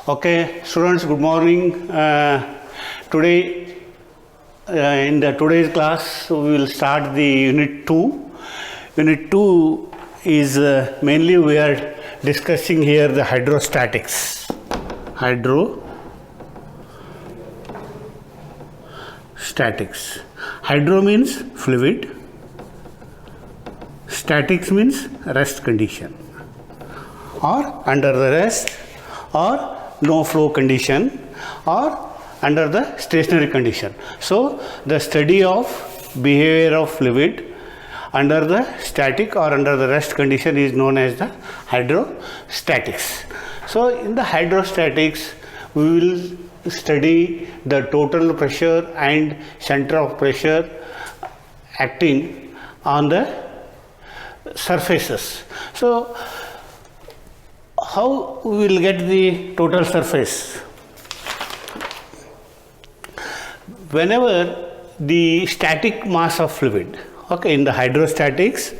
Okay, students, good morning. Today, in the today's class, we will start the Unit 2. Unit 2 is mainly we are discussing here the hydrostatics. Hydrostatics. Hydro means fluid. Statics means rest condition, or under the rest, or no flow condition, or under the stationary condition. So the study of behavior of fluid under the static or under the rest condition is known as the hydrostatics. So in the hydrostatics we will study the total pressure and center of pressure acting on the surfaces. So how we will get the total surface? Whenever the static mass of fluid, okay, in the hydrostatics,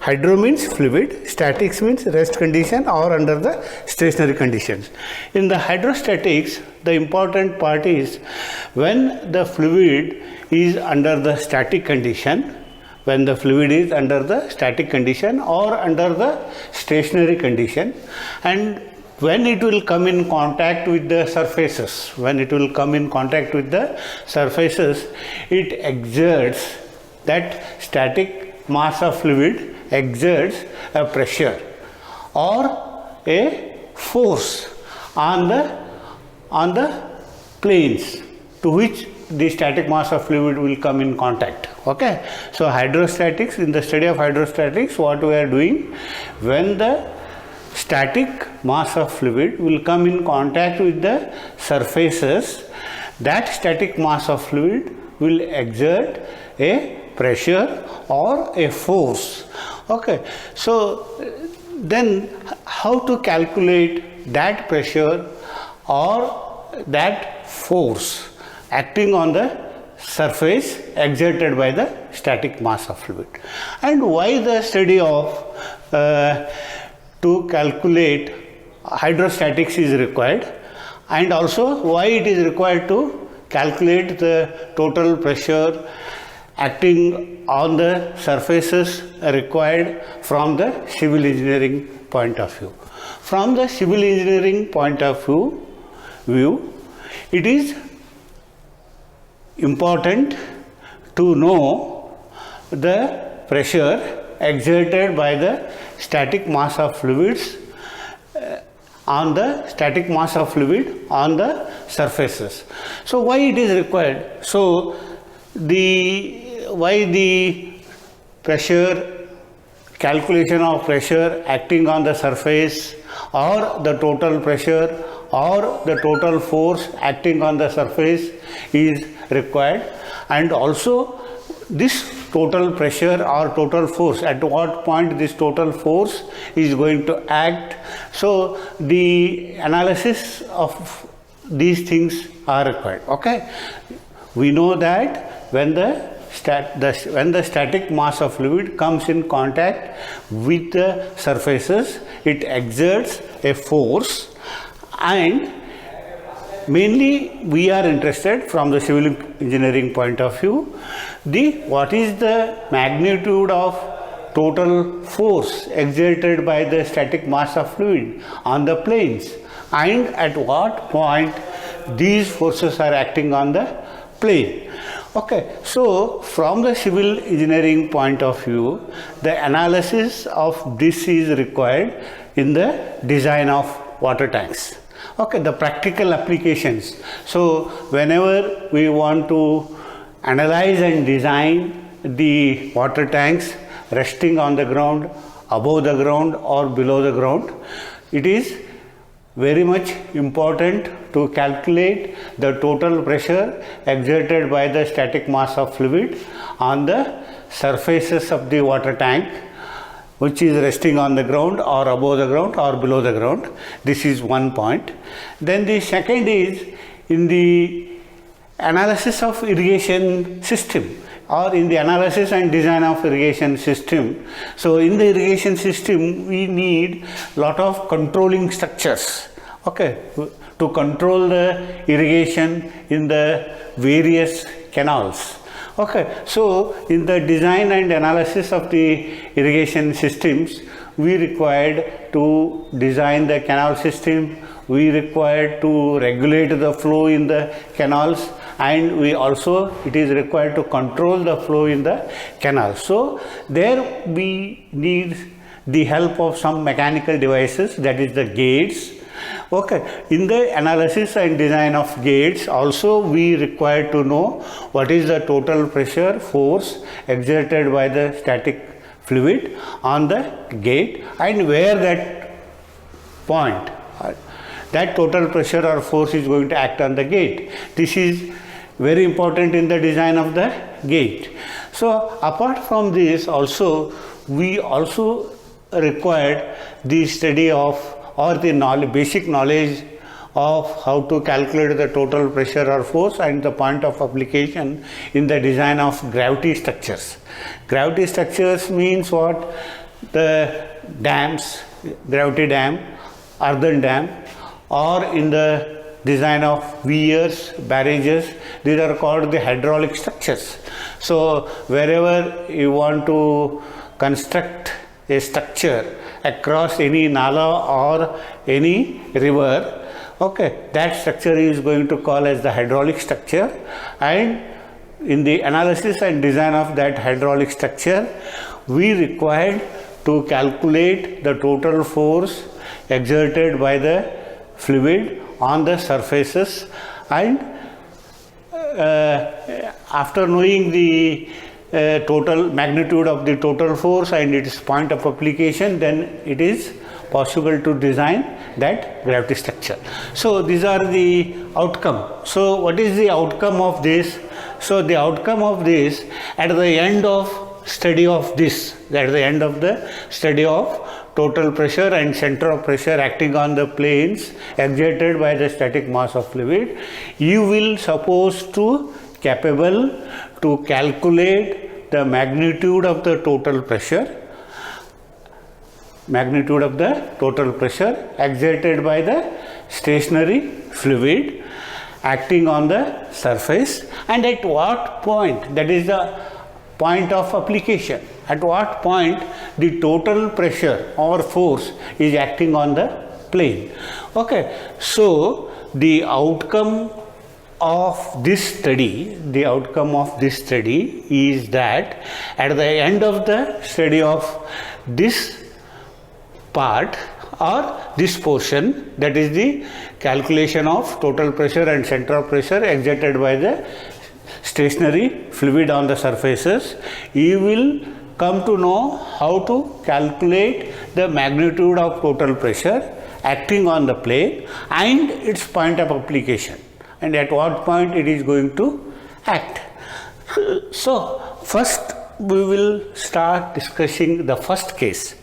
hydro means fluid, statics means rest condition or under the stationary conditions. In the hydrostatics, the important part is when the fluid is under the static condition, when the fluid is under the static condition or under the stationary condition, and when it will come in contact with the surfaces, it exerts, that static mass of fluid exerts a pressure or a force on the planes to which the static mass of fluid will come in contact. Okay, so hydrostatics, in the study of hydrostatics, what we are doing, when the static mass of fluid will come in contact with the surfaces, that static mass of fluid will exert a pressure or a force. Okay, so then how to calculate that pressure or that force acting on the surface exerted by the static mass of fluid, and why the study of to calculate hydrostatics is required, and also why it is required to calculate the total pressure acting on the surfaces required from the civil engineering point of view. From the civil engineering point of view, it is important to know the pressure exerted by the static mass of fluids on the surfaces. So why it is required? So why the pressure, calculation of pressure acting on the surface, or the total pressure or the total force acting on the surface is required, and also this total pressure or total force, at what point this total force is going to act. So the analysis of these things are required. Okay, we know that when the static mass of fluid comes in contact with the surfaces, it exerts a force, and mainly we are interested from the civil engineering point of view, what is the magnitude of total force exerted by the static mass of fluid on the planes, and at what point these forces are acting on the plane. Okay, so from the civil engineering point of view, the analysis of this is required in the design of water tanks. Okay, the practical applications. So whenever we want to analyze and design the water tanks resting on the ground, above the ground or below the ground, it is very much important to calculate the total pressure exerted by the static mass of fluid on the surfaces of the water tank, which is resting on the ground or above the ground or below the ground. This is one point. Then the second is in the analysis of irrigation system, or in the analysis and design of irrigation system. So in the irrigation system we need lot of controlling structures, okay, to control the irrigation in the various canals. Okay, so in the design and analysis of the irrigation systems, we required to design the canal system, we required to regulate the flow in the canals, and we also it is required to control the flow in the canal. So there we need the help of some mechanical devices, that is the gates. Okay, in the analysis and design of gates also we require to know what is the total pressure force exerted by the static fluid on the gate, and where that point that total pressure or force is going to act on the gate. This is very important in the design of the gate. So apart from this also, we also required the study of or the basic knowledge of how to calculate the total pressure or force and the point of application in the design of gravity structures. Gravity structures means what? The dams, gravity dam, earthen dam, or in the design of weirs, barrages, these are called the hydraulic structures. So wherever you want to construct a structure across any nala or any river, okay, that structure is going to call as the hydraulic structure, and in the analysis and design of that hydraulic structure, we required to calculate the total force exerted by the fluid on the surfaces, and after knowing the total magnitude of the total force and its point of application, then it is possible to design that gravity structure. So these are the outcome. So what is the outcome of this? So the outcome of this, at the end of study of this, at the end of the study of total pressure and center of pressure acting on the planes exerted by the static mass of fluid, you will supposed to capable to calculate the magnitude of the total pressure exerted by the stationary fluid acting on the surface, and at what point, that is the point of application, at what point the total pressure or force is acting on the plane. Okay, so the outcome of this study, is that at the end of the study of this part or this portion, that is the calculation of total pressure and center of pressure exerted by the stationary fluid on the surfaces, you will come to know how to calculate the magnitude of total pressure acting on the plane and its point of application, and at what point it is going to act. So first we will start discussing the first case.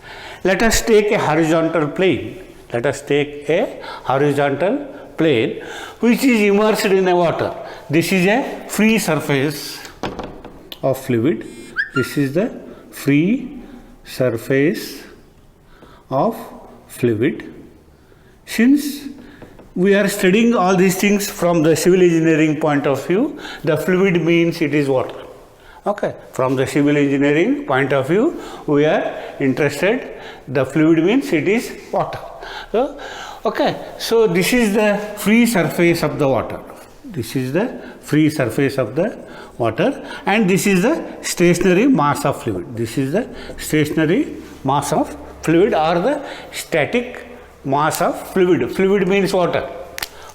Let us take a horizontal plane. Let us take a horizontal plane which is immersed in the water. This is a free surface of fluid. This is the free surface of fluid. Since we are studying all these things from the civil engineering point of view, the fluid means it is water. Okay, from the civil engineering point of view, we are interested, the fluid means it is water. So, okay, so this is the free surface of the water. This is the free surface of the water, and this is the stationary mass of fluid. This is the stationary mass of fluid or the static mass of fluid. Fluid means water.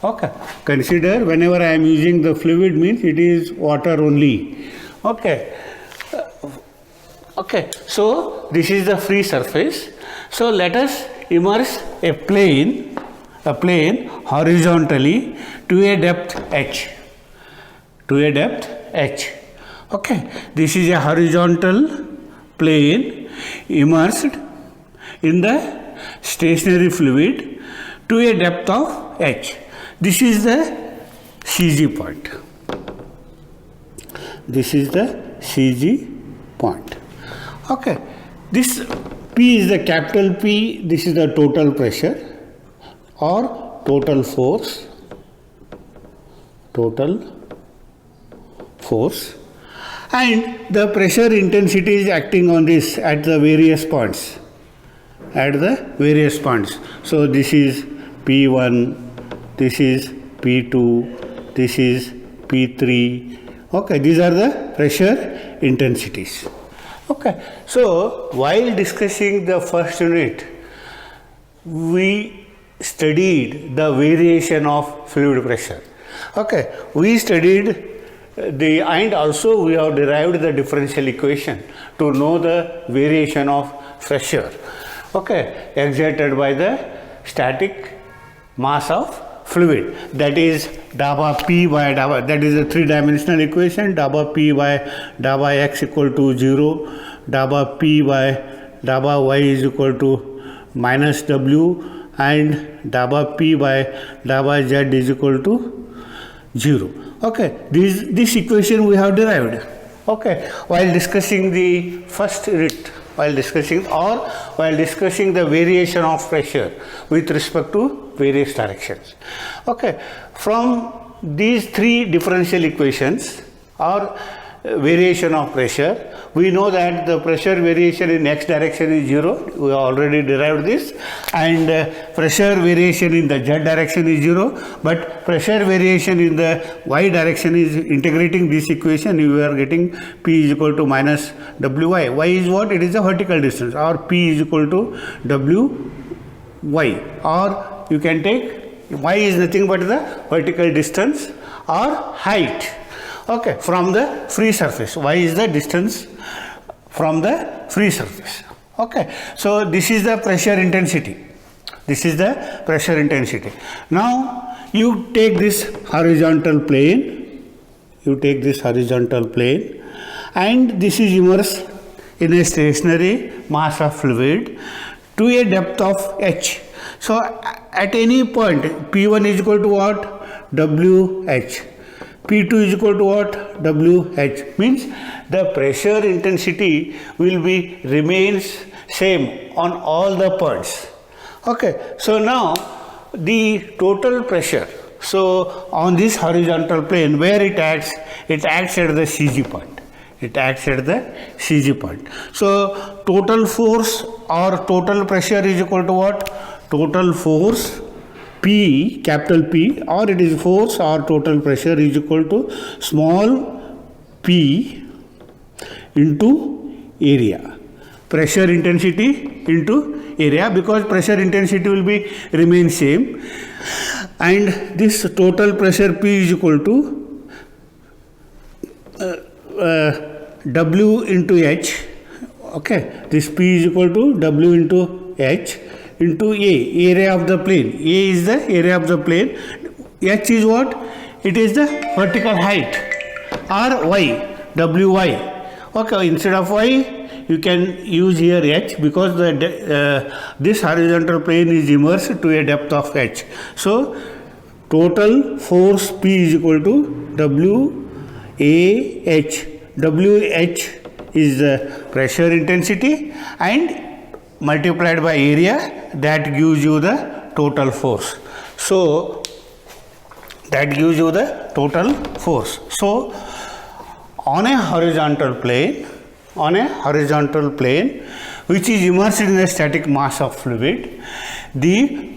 Okay, consider whenever I am using the fluid means it is water only. Okay, okay, so this is the free surface. So let us immerse a plane horizontally to a depth h. Okay, this is a horizontal plane immersed in the stationary fluid to a depth of h. This is the CG point. This is the CG point. Okay, this P is the capital P. This is the total pressure or total force total force, and the pressure intensity is acting on this at the various points. So this is P1, this is P2, this is P3. Okay, these are the pressure intensities. Okay, so while discussing the first unit, we studied the variation of fluid pressure. Okay, we studied and also we have derived the differential equation to know the variation of pressure, okay, exerted by the static mass of fluid, that is dabba P by dabba, that is a three-dimensional equation, dabba P by dabba x equal to 0, dabba P by dabba y is equal to minus W, and dabba P by dabba z is equal to 0. Okay, this equation we have derived. Okay, while discussing the first unit, while discussing the variation of pressure with respect to various directions. Okay, from these three differential equations or variation of pressure, we know that the pressure variation in x direction is 0, we have already derived this, and pressure variation in the z direction is 0, but pressure variation in the y direction is, integrating this equation we are getting P is equal to minus Wy. Y is what? It is the vertical distance, or P is equal to Wy, or you can take y is nothing but the vertical distance or height, okay, from the free surface. Y is the distance from the free surface. Okay, so this is the pressure intensity. Now you take this horizontal plane, and this is immersed in a stationary mass of fluid to a depth of h. So at any point P1 is equal to what? WH. P2 is equal to what? WH. Means the pressure intensity will be remains same on all the points. Okay, so now the total pressure, so on this horizontal plane where it acts at the CG point. So total force or total pressure is equal to what? Total force P, capital P, or it is force or total pressure is equal to small p into area. Pressure intensity into area, because pressure intensity will be remain same, and this total pressure P is equal to W into H. Okay, this P is equal to W into H into A, area of the plane. A is the area of the plane. H is what? It is the vertical height, or Y, Wy. Okay, instead of Y, you can use here H, because this horizontal plane is immersed to a depth of H. So total force P is equal to WAH. WH is the pressure intensity, and multiplied by area, that gives you the total force. So that gives you the total force. So on a horizontal plane which is immersed in a static mass of fluid, the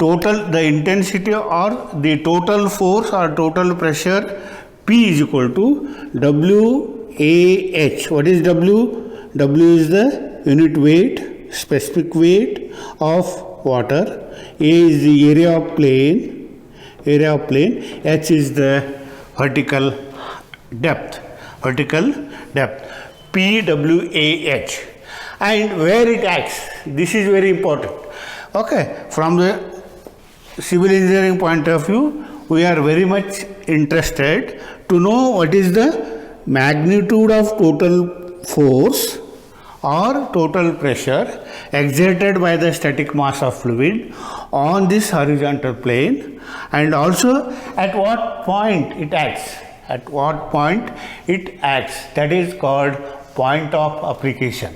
intensity or the total force or total pressure P is equal to WAH. What is W? W is the unit weight, specific weight of water. A is the area of plane. H is the vertical depth. PWAH. And where it acts, this is very important. Okay, from the civil engineering point of view, we are very much interested to know what is the magnitude of total force or total pressure exerted by the static mass of fluid on this horizontal plane, and also at what point it acts. That is called point of application.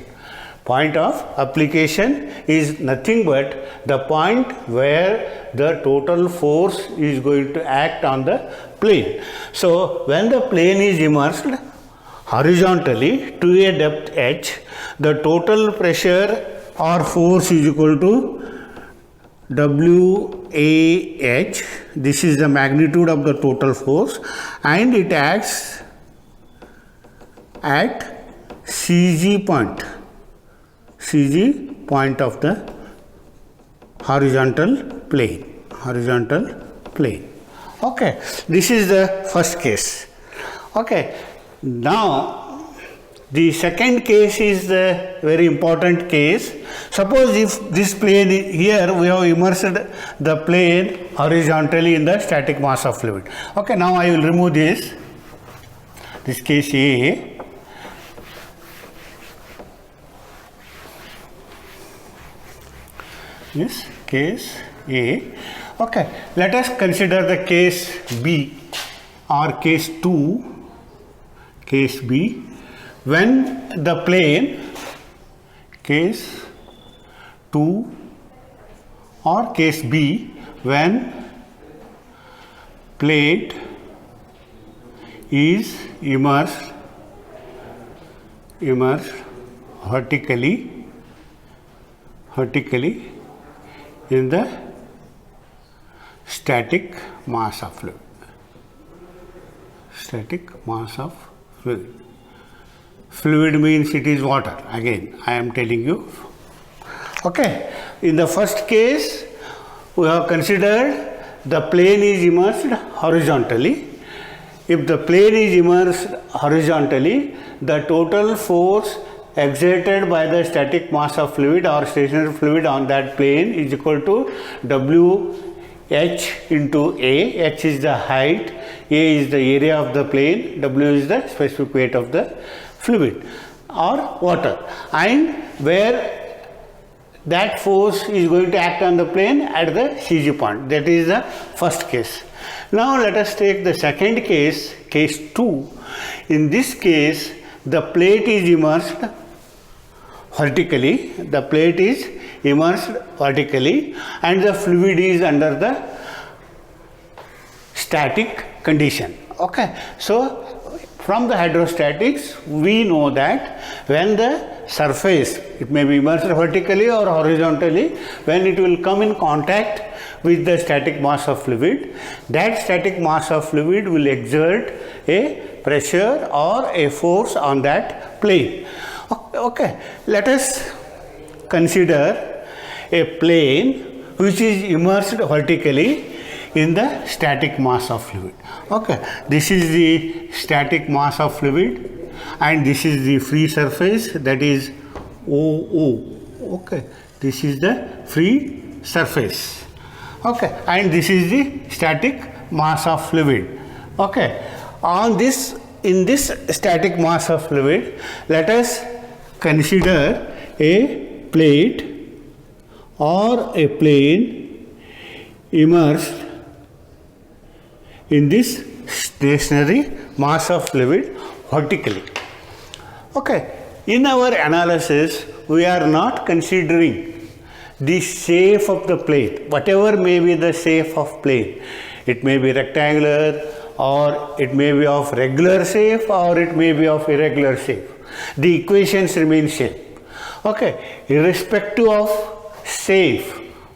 Point of application is nothing but the point where the total force is going to act on the plane. So when the plane is immersed horizontally to a depth h, the total pressure or force is equal to WAH. This is the magnitude of the total force, and it acts at CG point of the horizontal plane. Okay, this is the first case. Okay, now the second case is the very important case. Suppose if this plane here we have immersed the plane horizontally in the static mass of fluid. Okay, now I will remove this case A. This case A. Okay, let us consider the case B or case 2, case B, when the plane, case 2 or case B, when plate is immersed vertically in the static mass of fluid. Fluid means it is water. Again, I am telling you. Okay. In the first case, we have considered the plane is immersed horizontally. If the plane is immersed horizontally, the total force exerted by the static mass of fluid or stationary fluid on that plane is equal to WH into A. H is the height, A is the area of the plane, W is the specific weight of the fluid or water, and where that force is going to act on the plane at the CG point. That is the first case. Now let us take the second case, case 2. In this case, the plate is immersed vertically, and the fluid is under the static condition. Okay, so from the hydrostatics we know that when the surface, it may be immersed vertically or horizontally, when it will come in contact with the static mass of fluid, that static mass of fluid will exert a pressure or a force on that plane. Okay, let us consider a plane which is immersed vertically in the static mass of fluid. Okay, this is the static mass of fluid and this is the free surface, that is OO. Okay, this is the free surface. Okay, and this is the static mass of fluid. Okay, in this static mass of fluid, let us consider a plate or a plane immersed in this stationary mass of fluid vertically. Okay, in our analysis we are not considering the shape of the plate, whatever may be the shape of plate. It may be rectangular, or it may be of regular shape, or it may be of irregular shape. The equations remain same. Okay, irrespective of shape.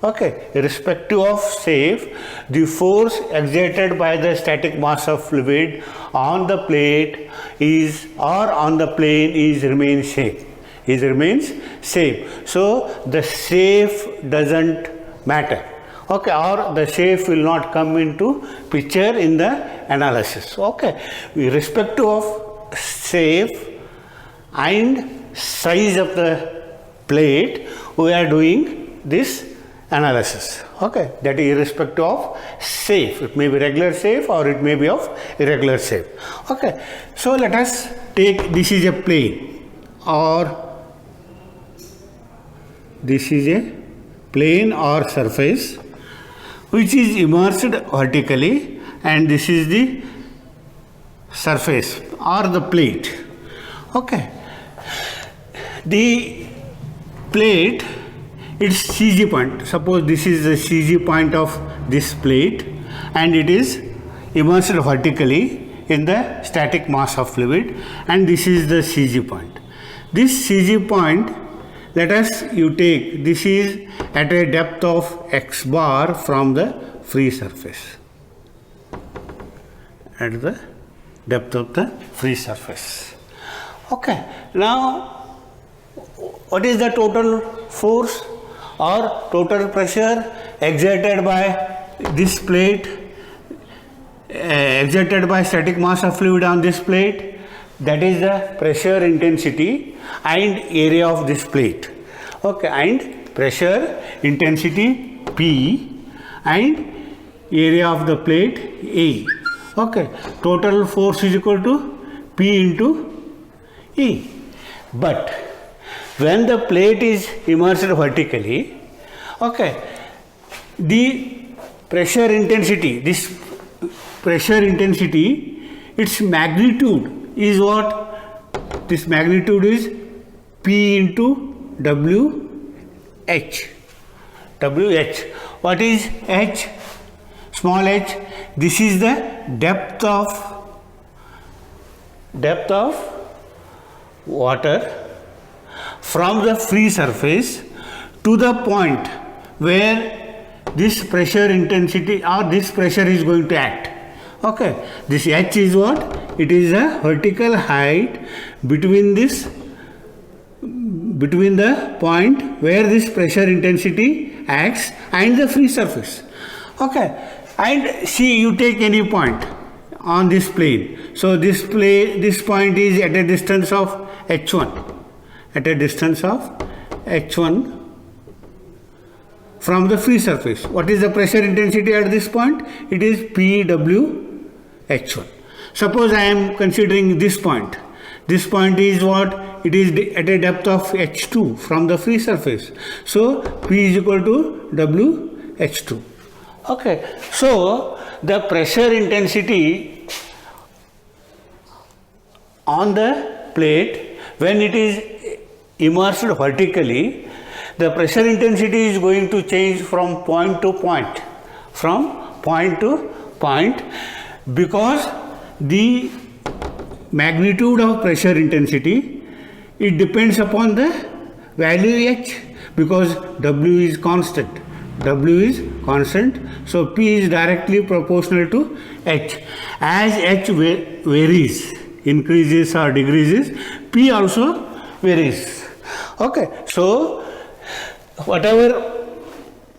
Okay, irrespective of shape, the force exerted by the static mass of fluid on the plate is, or on the plane is, remains same. So the shape doesn't matter. Okay, or the shape will not come into picture in the analysis. Okay, irrespective of shape and size of the plate, we are doing this analysis. Okay, that is irrespective of shape. It may be regular shape or it may be of irregular shape. Okay, so let us take, this is a plane, or this is a plane or surface which is immersed vertically, and this is the surface or the plate. Okay, the plate, its CG point, suppose this is the CG point of this plate and it is immersed vertically in the static mass of fluid, and this is the CG point. This CG point, let us you take, this is at a depth of x bar from the free surface, at the depth of the free surface. Okay, now what is the total force or total pressure exerted by this plate, exerted by static mass of fluid on this plate? That is the pressure intensity and area of this plate. Okay, and pressure intensity P and area of the plate A. Okay, total force is equal to P into E. But when the plate is immersed vertically, okay, the pressure intensity, this pressure intensity, its magnitude is what? This magnitude is P into WH. WH. What is H? Small h. This is the depth of water from the free surface to the point where this pressure intensity or this pressure is going to act. Okay, this h is what? It is a vertical height between the point where this pressure intensity acts and the free surface. Okay, and see, you take any point on this plane. So this point is at a distance of h1. At a distance of h1 from the free surface. What is the pressure intensity at this point? It is PWH1. Suppose I am considering this point. This point is what? It is at a depth of h2 from the free surface. So P is equal to WH2. Okay. So the pressure intensity on the plate, when it is immersed vertically, the pressure intensity is going to change from point to point, because the magnitude of pressure intensity, it depends upon the value h, because W is constant. So P is directly proportional to h. As h varies, increases or decreases, P also varies. Okay, so whatever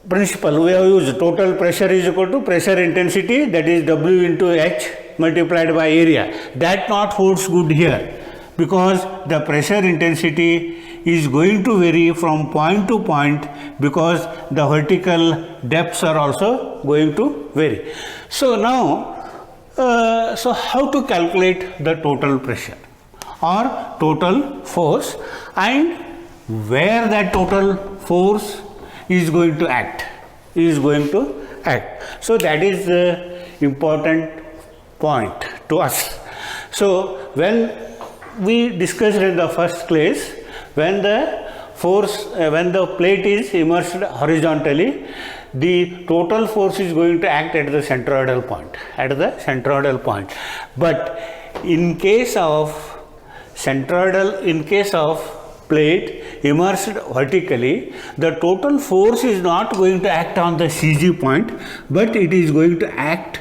principle we have used, total pressure is equal to pressure intensity, that is W into H multiplied by area. That not holds good here, because the pressure intensity is going to vary from point to point, because the vertical depths are also going to vary. So now, so how to calculate the total pressure or total force, and where that total force is going to act, So that is the important point to us. So when we discussed in the first class, when the force, when the plate is immersed horizontally, the total force is going to act at the centroidal point. But in case of plate immersed vertically, the total force is not going to act on the CG point, but it is going to act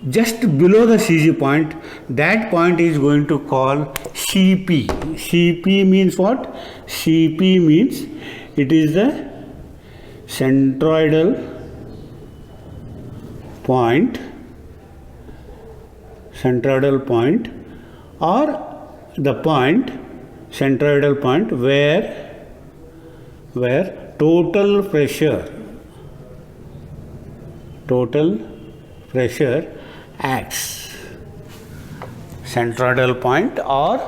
just below the CG point. That point is going to call CP. CP means what? CP means it is the centroidal point, or the point, centroidal point where total pressure acts. Centroidal point or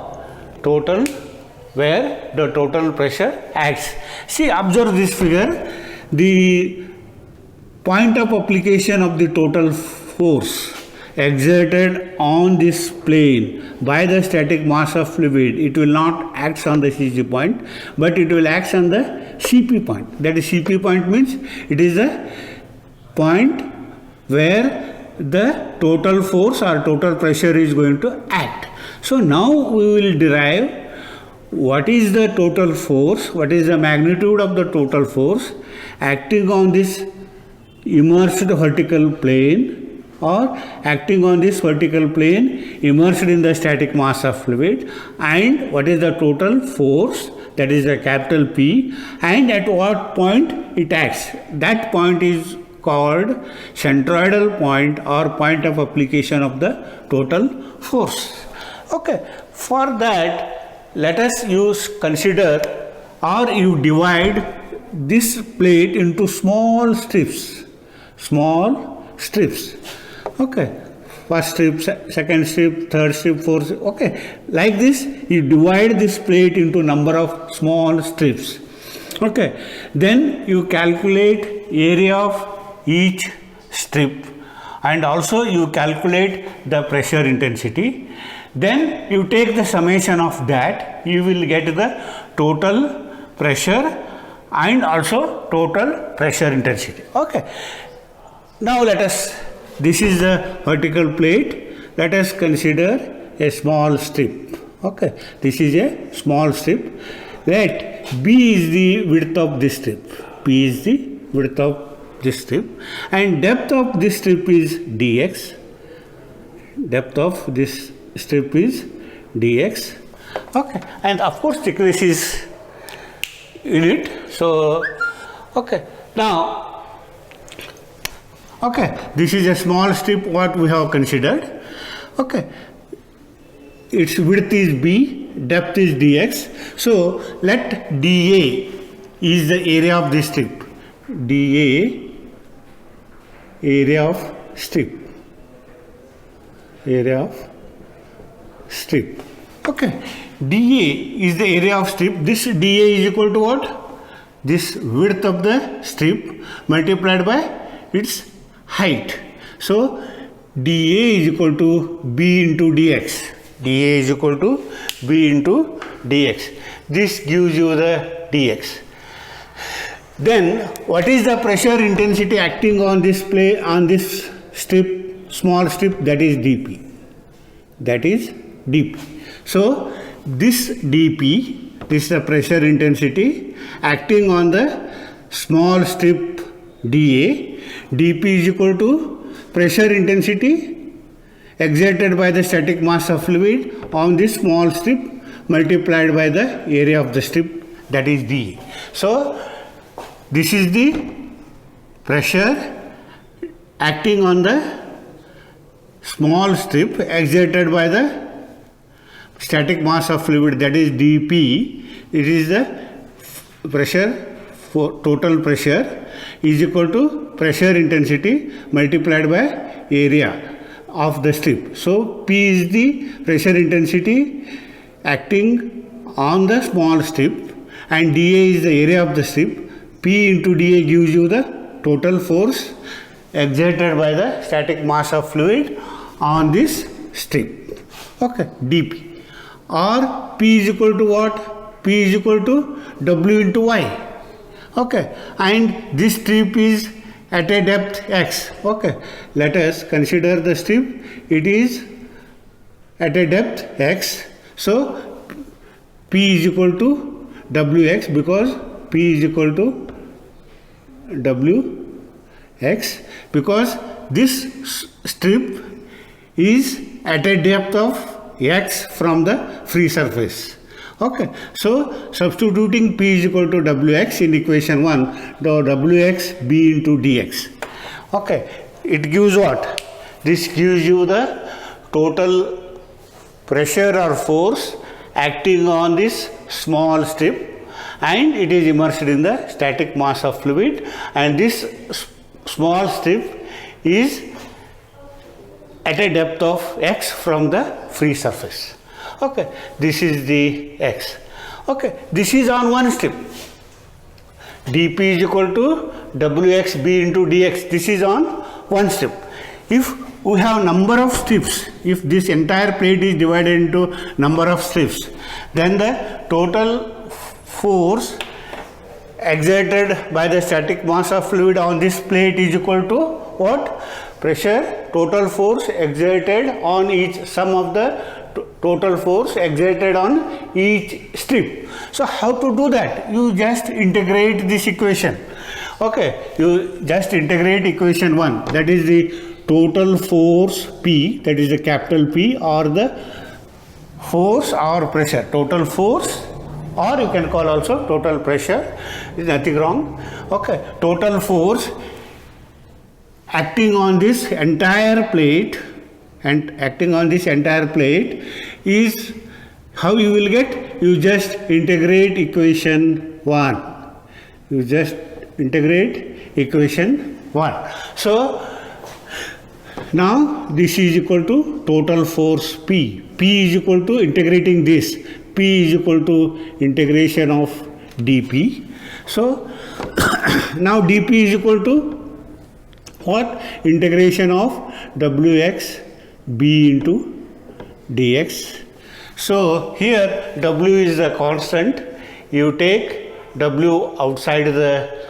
where the total pressure acts. See, observe this figure. The point of application of the total force exerted on this plane by the static mass of fluid, it will not act on the CG point, but it will act on the CP point. That is, CP point means it is a point where the total force or total pressure is going to act. So now we will derive what is the total force, what is the magnitude of the total force acting on this immersed vertical plane or acting on this vertical plane immersed in the static mass of fluid, and what is the total force, that is the capital P, and at what point it acts. That point is called centroidal point or point of application of the total force. Okay, for that let us consider or you divide this plate into small strips. Okay, first strip, second strip, third strip, fourth strip. Okay, like this you divide this plate into number of small strips. Okay, then you calculate area of each strip and also you calculate the pressure intensity. Then you take the summation of that, you will get the total pressure and also total pressure intensity. Okay, now this is the vertical plate, let us consider a small strip. Okay, this is a small strip. Let B is the width of this strip, P is the width of this strip, and depth of this strip is dx. Depth of this strip is dx. Okay, and of course thickness is in it. So okay, now okay, this is a small strip what we have considered. Okay, its width is b, depth is dx. So let dA is the area of this strip. dA, area of strip, area of strip. Okay, dA is the area of strip. This dA is equal to what? This width of the strip multiplied by its height. So dA is equal to b into dx. dA is equal to b into dx. This gives you the dx. Then what is the pressure intensity acting on this strip, small strip, that is dP. That is dP. So this dP, this is the pressure intensity acting on the small strip dA. dP is equal to pressure intensity exerted by the static mass of fluid on this small strip multiplied by the area of the strip, that is dA. So this is the pressure acting on the small strip exerted by the static mass of fluid, that is dP. It is the pressure, total pressure is equal to pressure intensity multiplied by area of the strip. So P is the pressure intensity acting on the small strip and dA is the area of the strip. P into dA gives you the total force exerted by the static mass of fluid on this strip. Okay, dP. Or P is equal to what? P is equal to W into Y. Okay, and this strip is at a depth x. Okay, let us consider the strip. It is at a depth x. So P is equal to Wx because P is equal to Wx because this strip is at a depth of x from the free surface. Okay, so substituting P is equal to Wx in equation 1, the Wx B into dx. Okay, it gives what? This gives you the total pressure or force acting on this small strip, and it is immersed in the static mass of fluid, and this small strip is at a depth of x from the free surface. Okay, this is the x. Okay, this is on one strip. dP is equal to Wx B into dx. This is on one strip. If we have number of strips. If this entire plate is divided into number of strips, then the total force exerted by the static mass of fluid on this plate is equal to what? Pressure, total force exerted on each, sum of the total force exerted on each strip. So how to do that? You just integrate this equation. Okay, you just integrate equation 1, that is the total force P, that is the capital P, or the force or pressure, total force, or you can call also total pressure, is nothing wrong. Okay, total force acting on this entire plate, and acting on this entire plate is how you will get? You just integrate equation 1. You just integrate equation 1. So now this is equal to total force P. P is equal to, integrating this, P is equal to integration of dP. So now dP is equal to what? Integration of Wx B into dx. So here W is a constant. You take W outside the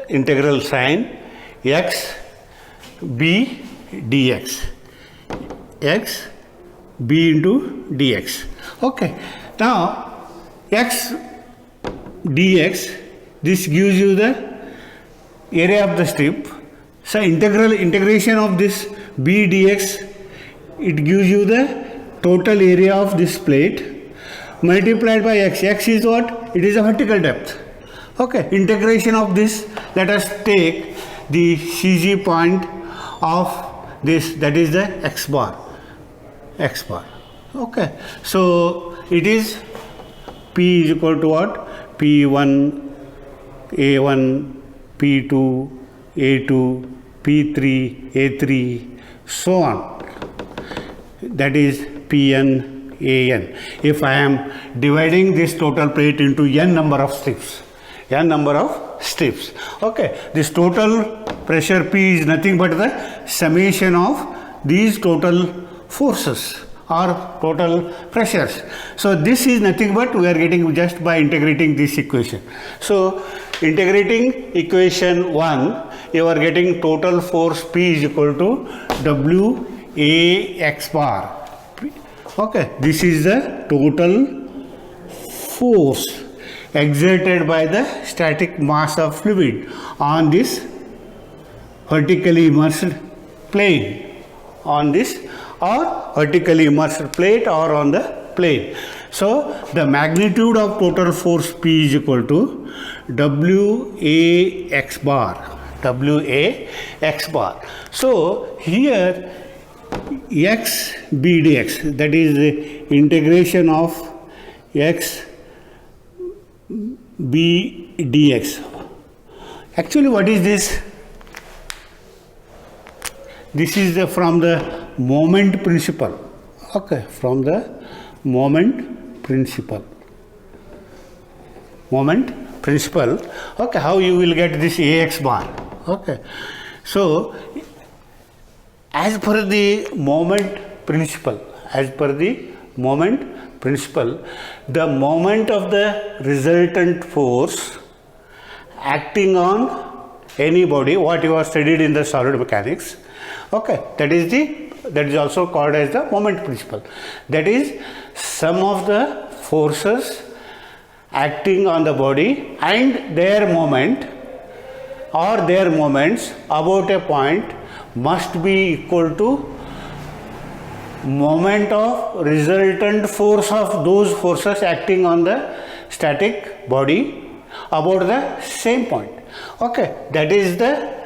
integral sign, x B dx, x B into dx. Okay, now x dx, this gives you the area of the strip. So integration of this B dx, it gives you the total area of this plate multiplied by x. X is what? It is a vertical depth. Okay, integration of this, let us take the CG point of this, that is the x bar. Okay, so it is P is equal to what? P1, A1, P2, A2, P3, A3, so on. That is Pn, An. If I am dividing this total plate into n number of strips, okay, this total pressure P is nothing but the summation of these total forces or total pressures. So this is nothing but we are getting just by integrating this equation. So integrating equation 1, you are getting total force P is equal to W A x bar. Okay, this is the total force exerted by the static mass of fluid on this vertically immersed plane, on this or vertically immersed plate or on the plane. So the magnitude of total force P is equal to W A x bar. So here x B dx, that is the integration of x B dx. Actually, what is this? This is from the moment principle. Okay, from the moment principle. Okay, how you will get this Ax bar? Okay, so as per the moment principle, the moment of the resultant force acting on any body, what you have studied in the solid mechanics, okay, that is also called as the moment principle. That is, sum of the forces acting on the body and their moment or their moments about a point must be equal to moment of resultant force of those forces acting on the static body about the same point. Okay, that is the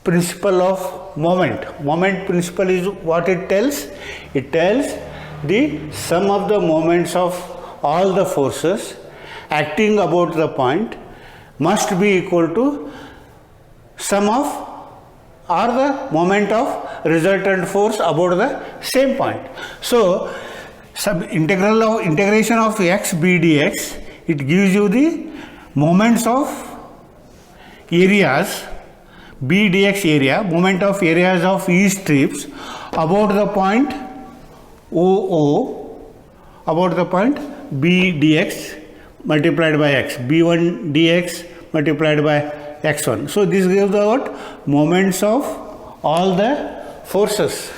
principle of moment. Moment principle is what it tells? It tells the sum of the moments of all the forces acting about the point must be equal to sum of or the moment of resultant force about the same point. So integration of x b dx, it gives you the moments of areas, b dx area, moment of areas of each strips about the point OO, about the point B dx multiplied by x, B1 dx multiplied by x1. So this gives the what? Moments of all the forces.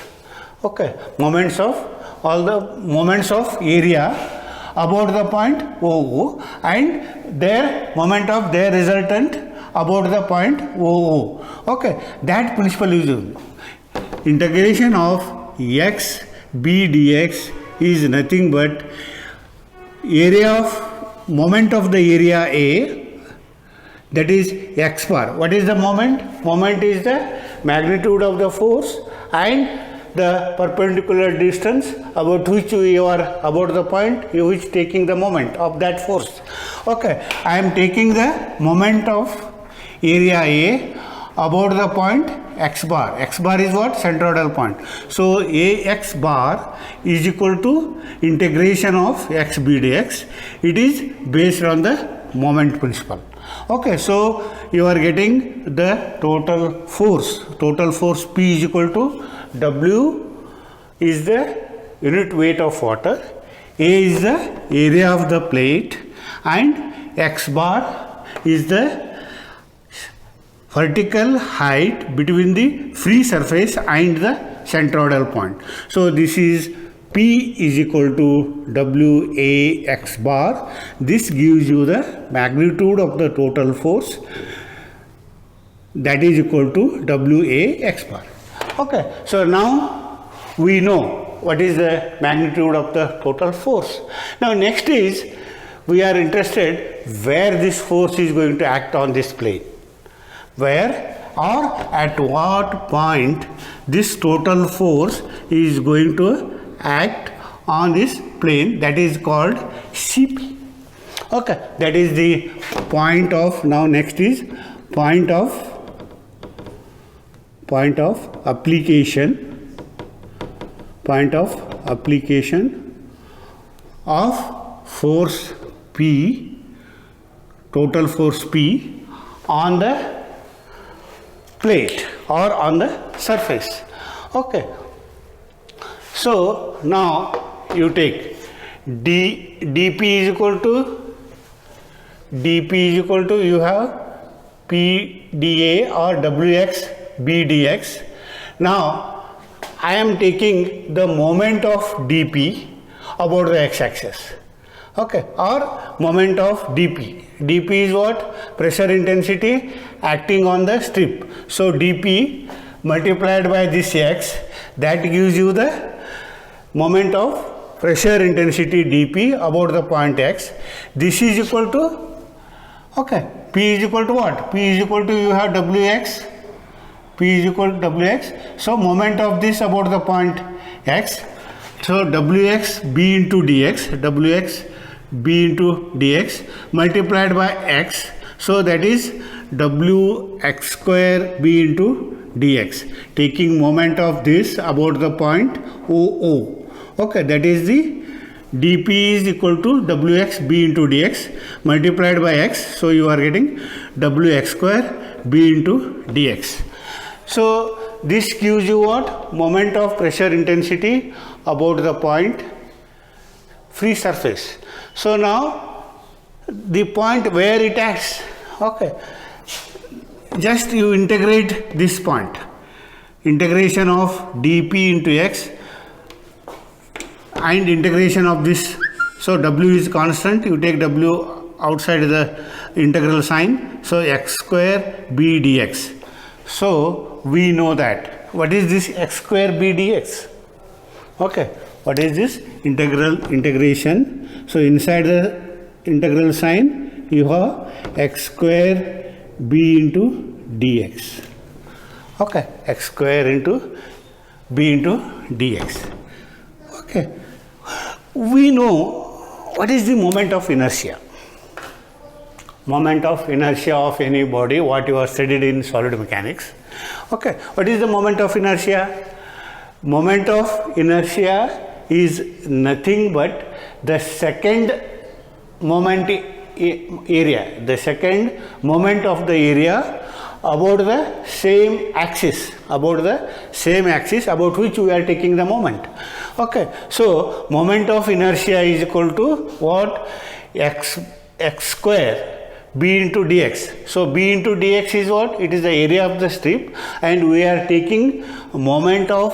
Okay, moments of all the moments of area about the point OO and their moment of their resultant about the point OO. Okay, that principle is used. Integration of x b dx is nothing but area of moment of the area A, that is x bar. What is the moment? Moment is the magnitude of the force and the perpendicular distance about which you are about the point which taking the moment of that force. Okay, I am taking the moment of area A about the point x bar. X bar is what? Centroidal point. So Ax bar is equal to integration of x b dx. It is based on the moment principle. Okay, so you are getting the total force. Total force P is equal to W is the unit weight of water, A is the area of the plate, and x bar is the vertical height between the free surface and the centroidal point. So this is P is equal to W A x bar. This gives you the magnitude of the total force, that is equal to W A x bar. Okay, so now we know what is the magnitude of the total force. Now next is we are interested where this force is going to act on this plane. Where or at what point this total force is going to act on this plane, that is called CP. Okay, that is the point of, now next is point of application of force P, total force P on the plate or on the surface. Okay, so now you take dp is equal to you have P dA or Wx b dx. Now I am taking the moment of dp about the x-axis. Okay, or moment of dp. dp is what? Pressure intensity acting on the strip. So dp multiplied by this x, that gives you the moment of pressure intensity dp about the point x. This is equal to, okay, p is equal to what? P is equal to, you have wx, p is equal to wx. So moment of this about the point x, so wx b into dx, wx b into dx multiplied by x, so that is wx square b into dx, taking moment of this about the point OO. Okay, that is the dp is equal to wx b into dx multiplied by x, so you are getting wx square b into dx. So this gives you what? Moment of pressure intensity about the point free surface. So now the point where it acts, okay, just you integrate this point, integration of dp into x and integration of this. So w is constant, you take w outside the integral sign, so x square b dx. So we know that. What is this x square b dx? Okay, what is this? Integration. So inside the integral sign you have x square b into dx. Okay, x square into b into dx. Okay, we know what is the moment of inertia. Moment of inertia of any body, what you have studied in solid mechanics. Okay, what is the moment of inertia? Moment of inertia is nothing but the second moment area, the second moment of the area about the same axis, about which we are taking the moment. Okay, so moment of inertia is equal to what? X square b into dx. So b into dx is what? It is the area of the strip, and we are taking moment of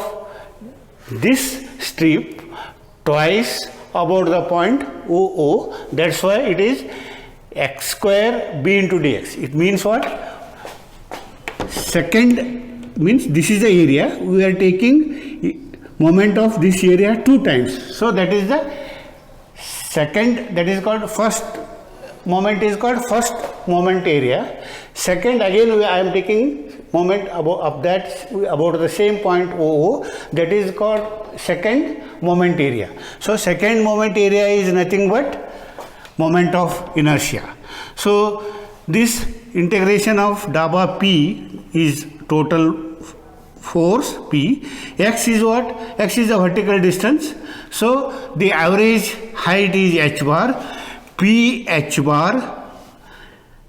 this strip twice about the point OO. That's why it is x square b into dx. It means what? Second means this is the area. We are taking moment of this area 2 times. So that is the second, that is called first moment, is called first moment area. Second, again I am taking moment about the same point OO, that is called second moment area. So second moment area is nothing but moment of inertia. So this integration of dabba p is total force P. X is what? X is the vertical distance. So the average height is h bar. P h bar,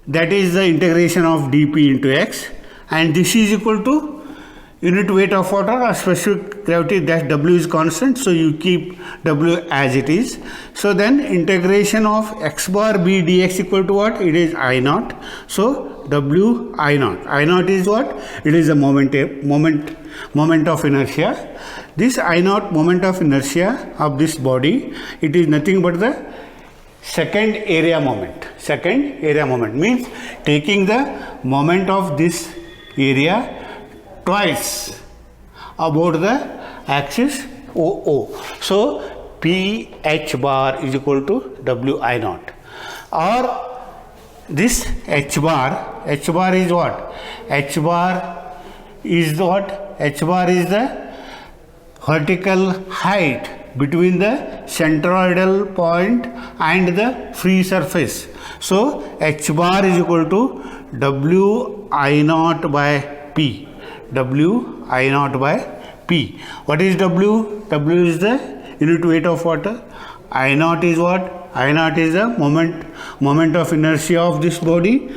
that is the integration of dp into x, and this is equal to unit weight of water or specific gravity, that w is constant, so you keep w as it is. So then integration of x bar b dx equal to what? It is I naught. So w I naught. I naught is what? It is the moment of inertia. This I naught moment of inertia of this body, it is nothing but the second area moment. Second area moment means taking the moment of this area twice about the axis OO. So P h bar is equal to W I naught. Or this h bar is what? H bar is what? H bar is the vertical height between the centroidal point and the free surface. So h bar is equal to W I naught by P. W I naught by P. What is W? W is the unit weight of water. I naught is what? I naught is the moment of inertia of this body,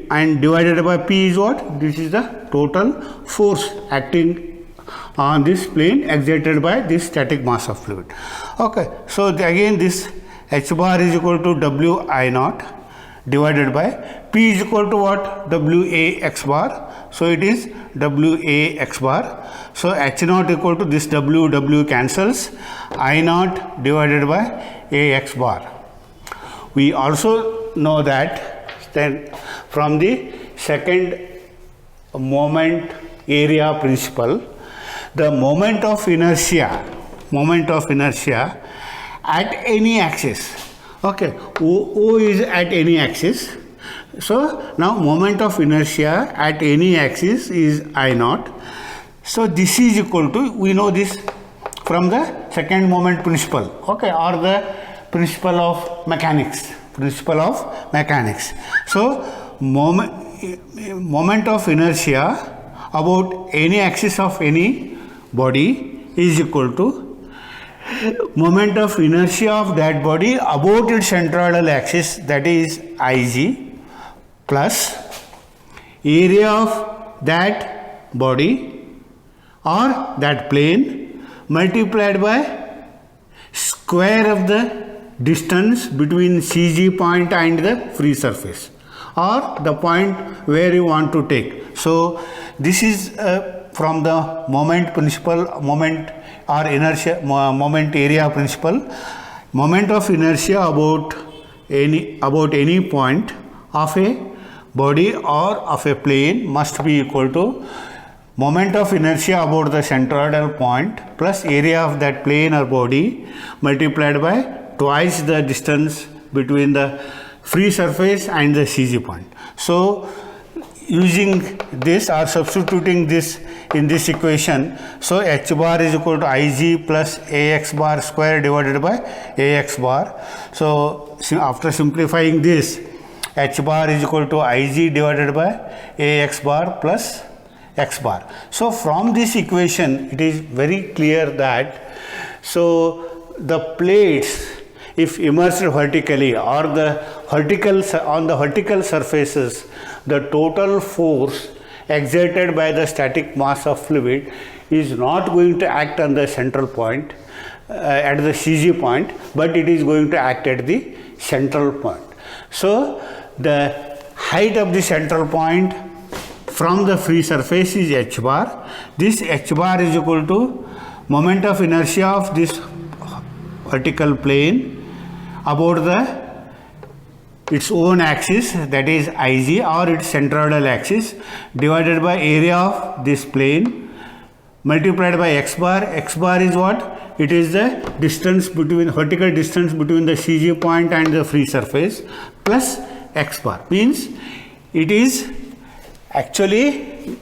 and divided by P is what? This is the total force acting on this plane exerted by this static mass of fluid. Okay, so again this h bar is equal to W I naught divided by P is equal to what? W A x bar. So it is W A x bar. So h naught equal to this W cancels, I naught divided by A x bar. We also know that then from the second moment area principle, the moment of inertia at any axis. Okay, O is at any axis. So now moment of inertia at any axis is I naught. So this is equal to, we know this from the second moment principle, okay, or the principle of mechanics. So moment of inertia about any axis of any body is equal to moment of inertia of that body about its centroidal axis, that is Ig, plus area of that body or that plane multiplied by square of the distance between CG point and the free surface, or the point where you want to take. So this is from the moment principle, moment or inertia, moment area principle. Moment of inertia about any point of a body or of a plane must be equal to moment of inertia about the centroidal point plus area of that plane or body multiplied by twice the distance between the free surface and the CG point. So using this or substituting this in this equation, so h bar is equal to Ig plus Ax bar square divided by Ax bar. So after simplifying this, h bar is equal to Ig divided by Ax bar plus x bar. So from this equation it is very clear that so the plates, if immersed vertically or on the vertical surfaces the total force exerted by the static mass of fluid is not going to act on the central point at the CG point, but it is going to act at the central point. So the height of the central point from the free surface is h bar. This h bar is equal to moment of inertia of this vertical plane about its own axis, that is Ig, or its centroidal axis, divided by area of this plane multiplied by x bar. X bar is what? It is the distance between, vertical distance between the CG point and the free surface, plus x bar, means it is actually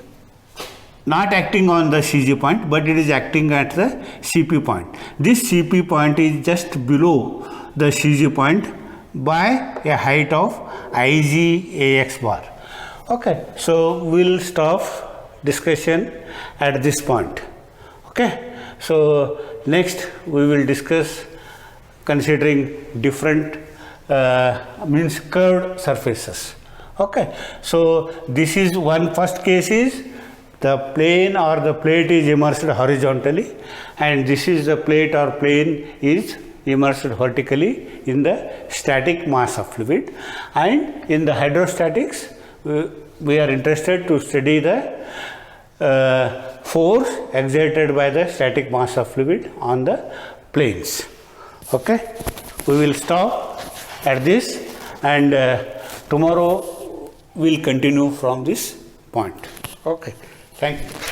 not acting on the CG point, but it is acting at the CP point. This CP point is just below the CG point by a height of Ig Ax bar. Okay, so we'll stop discussion at this point. Okay, so next we will discuss considering different means curved surfaces. Okay, so this is one. First case is the plane or the plate is immersed horizontally, and this is the plate or plane is immersed vertically in the static mass of fluid. And in the hydrostatics, we are interested to study the force exerted by the static mass of fluid on the planes. Okay, we will stop at this, and tomorrow we'll continue from this point. Okay, thank you.